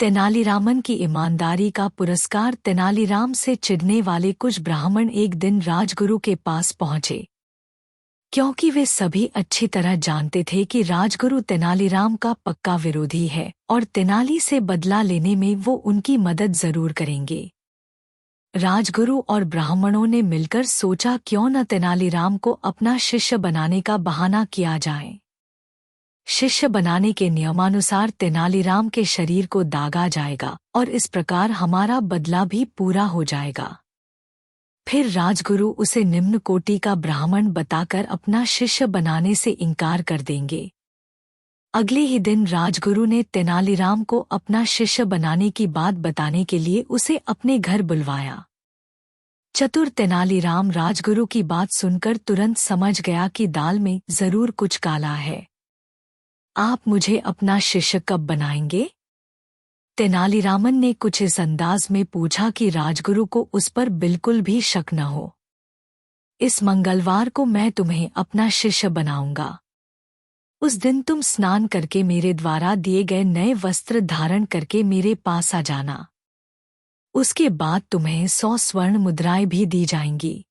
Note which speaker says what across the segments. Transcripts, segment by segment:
Speaker 1: तेनालीरामन की ईमानदारी का पुरस्कार। तेनालीराम से चिढ़ने वाले कुछ ब्राह्मण एक दिन राजगुरु के पास पहुंचे, क्योंकि वे सभी अच्छी तरह जानते थे कि राजगुरु तेनालीराम का पक्का विरोधी है और तेनाली से बदला लेने में वो उनकी मदद जरूर करेंगे। राजगुरु और ब्राह्मणों ने मिलकर सोचा, क्यों न तेनालीराम को अपना शिष्य बनाने का बहाना किया जाए। शिष्य बनाने के नियमानुसार तेनालीराम के शरीर को दागा जाएगा और इस प्रकार हमारा बदला भी पूरा हो जाएगा। फिर राजगुरु उसे निम्न कोटि का ब्राह्मण बताकर अपना शिष्य बनाने से इनकार कर देंगे। अगले ही दिन राजगुरु ने तेनालीराम को अपना शिष्य बनाने की बात बताने के लिए उसे अपने घर बुलवाया। चतुर तेनालीराम राजगुरु की बात सुनकर तुरंत समझ गया कि दाल में जरूर कुछ काला है। आप मुझे अपना शिष्य कब बनाएंगे? तेनालीरामन ने कुछ इस अंदाज में पूछा कि राजगुरु को उस पर बिल्कुल भी शक न हो। इस मंगलवार को मैं तुम्हें अपना शिष्य बनाऊंगा। उस दिन तुम स्नान करके मेरे द्वारा दिए गए नए वस्त्र धारण करके मेरे पास आ जाना। उसके बाद तुम्हें 100 स्वर्ण मुद्राएं भी दी जाएंगी।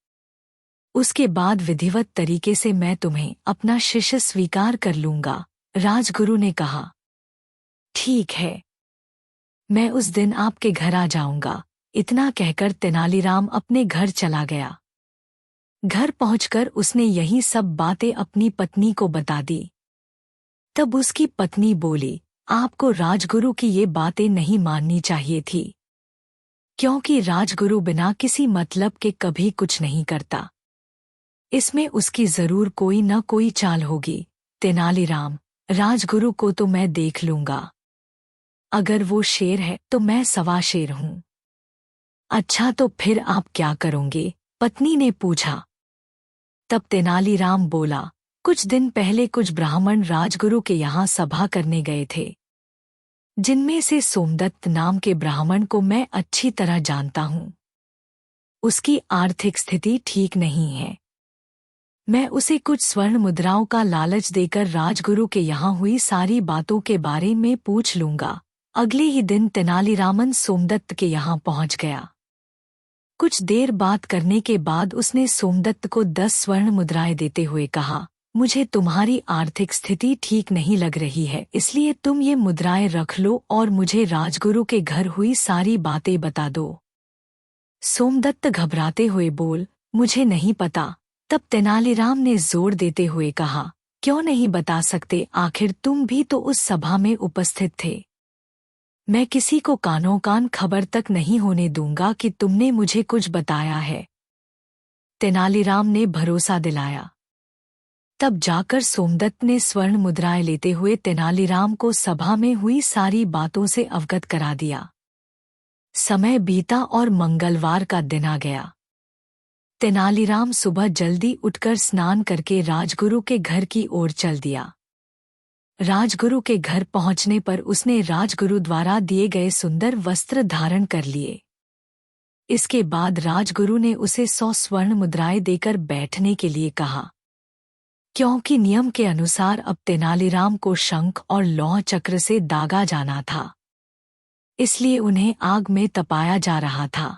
Speaker 1: उसके बाद विधिवत तरीके से मैं तुम्हें अपना शिष्य स्वीकार कर लूंगा। राजगुरु ने कहा, ठीक है, मैं उस दिन आपके घर आ जाऊंगा। इतना कहकर तेनालीराम अपने घर चला गया। घर पहुंचकर उसने यही सब बातें अपनी पत्नी को बता दी। तब उसकी पत्नी बोली, आपको राजगुरु की ये बातें नहीं माननी चाहिए थी, क्योंकि राजगुरु बिना किसी मतलब के कभी कुछ नहीं करता। इसमें उसकी जरूर कोई न कोई चाल होगी। तेनालीराम, राजगुरु को तो मैं देख लूंगा। अगर वो शेर है तो मैं सवा शेर हूं। अच्छा, तो फिर आप क्या करोगे? पत्नी ने पूछा। तब तेनालीराम बोला, कुछ दिन पहले कुछ ब्राह्मण राजगुरु के यहाँ सभा करने गए थे, जिनमें से सोमदत्त नाम के ब्राह्मण को मैं अच्छी तरह जानता हूं। उसकी आर्थिक स्थिति ठीक नहीं है। मैं उसे कुछ स्वर्ण मुद्राओं का लालच देकर राजगुरु के यहाँ हुई सारी बातों के बारे में पूछ लूंगा। अगले ही दिन तेनालीरामन सोमदत्त के यहाँ पहुंच गया। कुछ देर बात करने के बाद उसने सोमदत्त को 10 स्वर्ण मुद्राएं देते हुए कहा, मुझे तुम्हारी आर्थिक स्थिति ठीक नहीं लग रही है, इसलिए तुम ये मुद्राएं रख लो और मुझे राजगुरु के घर हुई सारी बातें बता दो। सोमदत्त घबराते हुए बोल, मुझे नहीं पता। तब तेनालीराम ने जोर देते हुए कहा, क्यों नहीं बता सकते? आखिर तुम भी तो उस सभा में उपस्थित थे। मैं किसी को कानों कान खबर तक नहीं होने दूंगा कि तुमने मुझे कुछ बताया है। तेनालीराम ने भरोसा दिलाया। तब जाकर सोमदत्त ने स्वर्ण मुद्राएं लेते हुए तेनालीराम को सभा में हुई सारी बातों से अवगत करा दिया। समय बीता और मंगलवार का दिन आ गया। तेनालीराम सुबह जल्दी उठकर स्नान करके राजगुरु के घर की ओर चल दिया। राजगुरु के घर पहुंचने पर उसने राजगुरु द्वारा दिए गए सुंदर वस्त्र धारण कर लिए। इसके बाद राजगुरु ने उसे 100 स्वर्ण मुद्राएं देकर बैठने के लिए कहा। क्योंकि नियम के अनुसार अब तेनालीराम को शंख और लौह चक्र से दागा जाना था, इसलिए उन्हें आग में तपाया जा रहा था।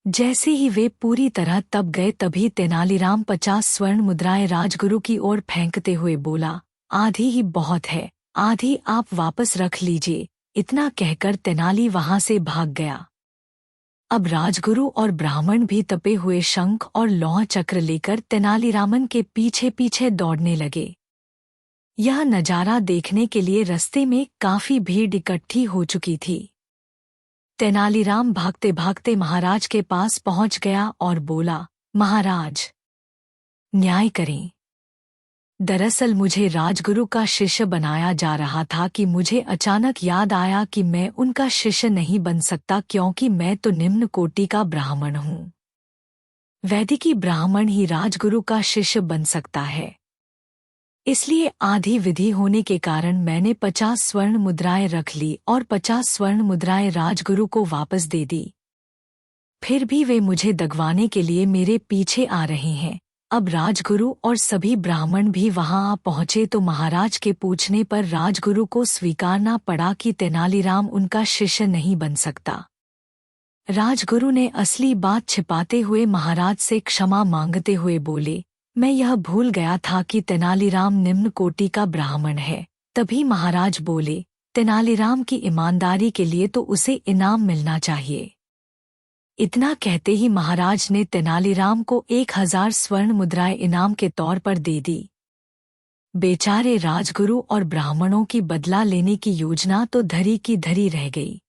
Speaker 1: जैसे ही वे पूरी तरह तप गए तभी तेनालीराम 50 स्वर्ण मुद्राएं राजगुरु की ओर फेंकते हुए बोला, आधी ही बहुत है, आधी आप वापस रख लीजिए। इतना कहकर तेनाली वहां से भाग गया। अब राजगुरु और ब्राह्मण भी तपे हुए शंख और लौह चक्र लेकर तेनालीरामन के पीछे पीछे दौड़ने लगे। यह नजारा देखने के लिए रास्ते में काफी भीड़ इकट्ठी हो चुकी थी। तेनालीराम भागते भागते महाराज के पास पहुंच गया और बोला, महाराज, न्याय करें। दरअसल मुझे राजगुरु का शिष्य बनाया जा रहा था कि मुझे अचानक याद आया कि मैं उनका शिष्य नहीं बन सकता, क्योंकि मैं तो निम्न कोटि का ब्राह्मण हूँ। वैदिकी ब्राह्मण ही राजगुरु का शिष्य बन सकता है। इसलिए आधी विधि होने के कारण मैंने 50 स्वर्ण मुद्राएं रख ली और 50 स्वर्ण मुद्राएं राजगुरु को वापस दे दी। फिर भी वे मुझे दगवाने के लिए मेरे पीछे आ रहे हैं। अब राजगुरु और सभी ब्राह्मण भी वहां आ पहुंचे तो महाराज के पूछने पर राजगुरु को स्वीकारना पड़ा कि तेनालीराम उनका शिष्य नहीं बन सकता। राजगुरु ने असली बात छिपाते हुए महाराज से क्षमा मांगते हुए बोले, मैं यह भूल गया था कि तेनालीराम निम्न कोटि का ब्राह्मण है। तभी महाराज बोले, तेनालीराम की ईमानदारी के लिए तो उसे इनाम मिलना चाहिए। इतना कहते ही महाराज ने तेनालीराम को 1000 स्वर्ण मुद्राएं इनाम के तौर पर दे दी। बेचारे राजगुरु और ब्राह्मणों की बदला लेने की योजना तो धरी की धरी रह गई।